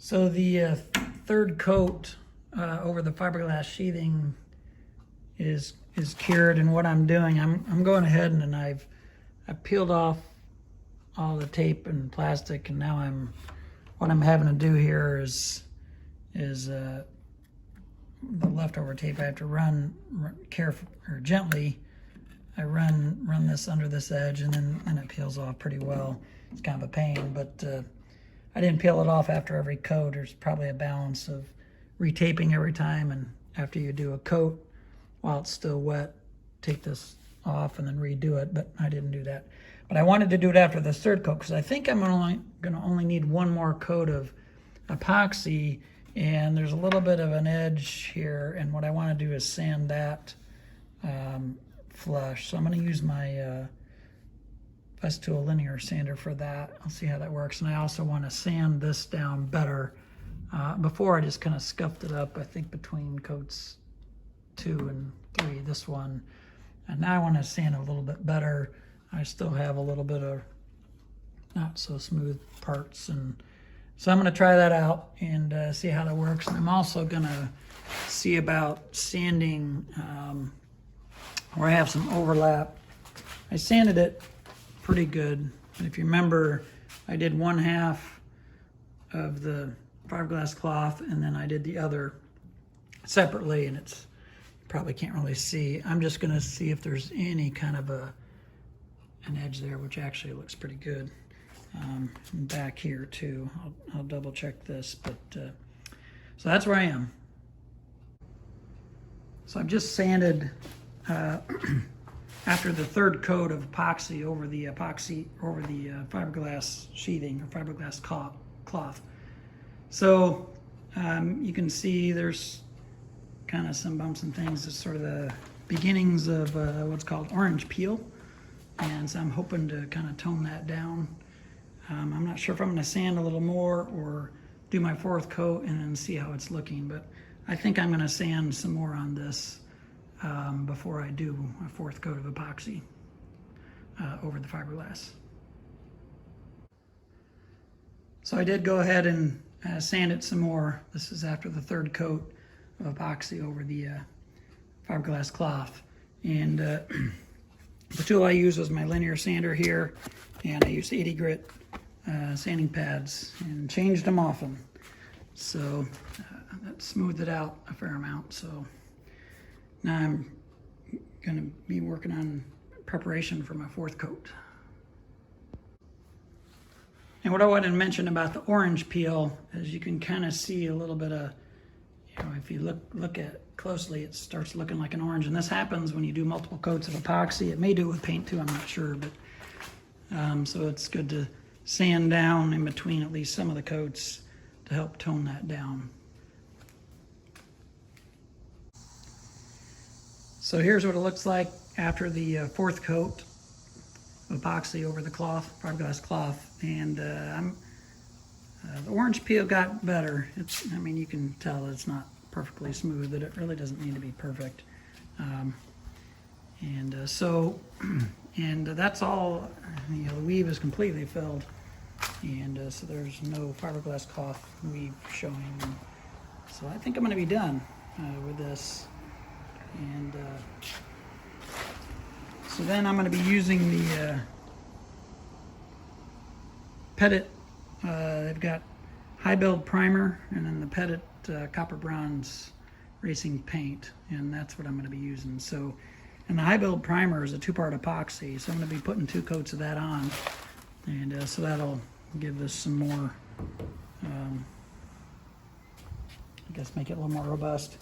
So the third coat over the fiberglass sheathing is cured, and what I'm doing, I'm going ahead and I peeled off all the tape and plastic, and now what I'm having to do here is the leftover tape. I have to run careful or gently. I run this under this edge, and then it peels off pretty well. It's kind of a pain, but I didn't peel it off after every coat. There's probably a balance of retaping every time, and after you do a coat, while it's still wet, take this off and then redo it, but I didn't do that. But I wanted to do it after the third coat because I think I'm gonna only need one more coat of epoxy, and there's a little bit of an edge here, and what I want to do is sand that flush. So I'm going to use my Festool linear sander for that. I'll see how that works. And I also want to sand this down better. Before I just kind of scuffed it up, I think between coats 2 and 3, this one. And now I want to sand a little bit better. I still have a little bit of not so smooth parts, and so I'm going to try that out and see how that works. And I'm also going to see about sanding where I have some overlap. I sanded it pretty good, but if you remember, I did 1/2 of the fiberglass cloth, and then I did the other separately, and you probably can't really see. I'm just going to see if there's any kind of an edge there, which actually looks pretty good. Back here too, I'll double check this, but so that's where I am. So I've just sanded after the third coat of epoxy over the fiberglass sheathing or fiberglass cloth. So you can see there's kind of some bumps and things. It's sort of the beginnings of what's called orange peel, and so I'm hoping to kind of tone that down. I'm not sure if I'm going to sand a little more or do my 4th coat and then see how it's looking, but I think I'm going to sand some more on this before I do a 4th coat of epoxy over the fiberglass. So I did go ahead and sand it some more. This is after the 3rd coat of epoxy over the fiberglass cloth. And the tool I used was my linear sander here, and I used 80 grit sanding pads and changed them often. So that smoothed it out a fair amount. So now I'm going to be working on preparation for my 4th coat. And what I wanted to mention about the orange peel is you can kind of see a little bit of, if you look at it closely, it starts looking like an orange. And this happens when you do multiple coats of epoxy. It may do it with paint too, I'm not sure, but so it's good to sand down in between at least some of the coats to help tone that down. So here's what it looks like after the 4th coat of epoxy over the cloth, fiberglass cloth, and the orange peel got better. I mean, you can tell it's not perfectly smooth, that it really doesn't need to be perfect. And that's all. The weave is completely filled, and so there's no fiberglass cloth weave showing. So I think I'm going to be done with this. And so then I'm going to be using the Petit. They've got high build primer, and then the Petit copper bronze racing paint, and that's what I'm going to be using. So, and the high build primer is a 2-part epoxy, so I'm going to be putting 2 coats of that on, and so that'll give this some more, I guess, make it a little more robust.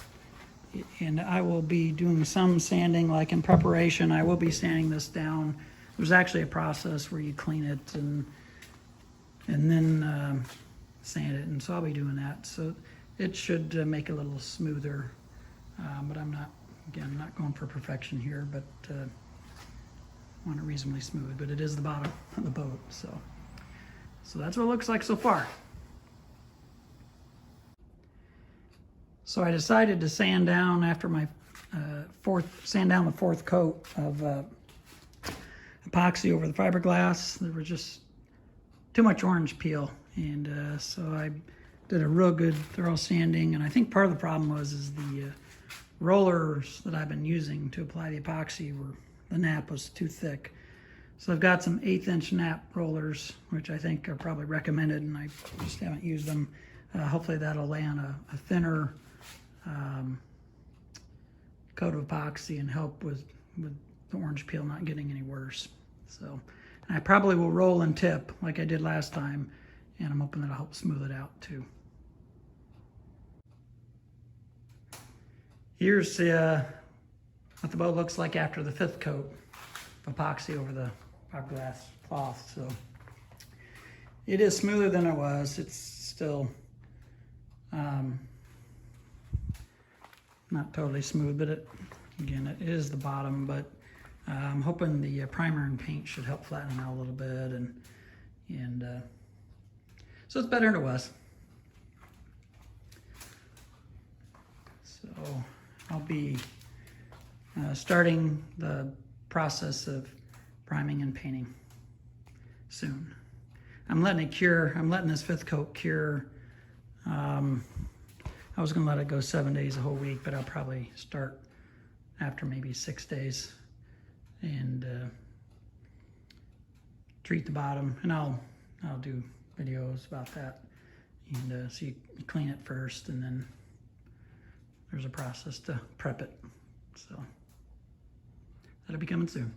And I will be doing some sanding, like in preparation. I will be sanding this down. There's actually a process where you clean it and then sand it, and so I'll be doing that. So it should make it a little smoother, but I'm not going for perfection here, but I want it reasonably smooth. But it is the bottom of the boat, so that's what it looks like so far. So I decided to sand down after my sand down the 4th coat of epoxy over the fiberglass. There was just too much orange peel, and so I did a real good thorough sanding, and I think part of the problem is the rollers that I've been using to apply the epoxy the nap was too thick. So I've got some 1/8 inch nap rollers, which I think are probably recommended, and I just haven't used them. Hopefully that'll lay on a thinner coat of epoxy and help with the orange peel not getting any worse. So, and I probably will roll and tip like I did last time, and I'm hoping that'll help smooth it out too. Here's what the boat looks like after the 5th coat of epoxy over the fiberglass cloth. So it is smoother than it was. It's still not totally smooth, but again, it is the bottom, but I'm hoping the primer and paint should help flatten it out a little bit, and so it's better than it was. So I'll be starting the process of priming and painting soon. I'm letting it cure. I'm letting this 5th coat cure. I was gonna let it go 7 days, a whole week, but I'll probably start after maybe 6 days and treat the bottom, and I'll do videos about that. And so you clean it first, and then there's a process to prep it. So that'll be coming soon.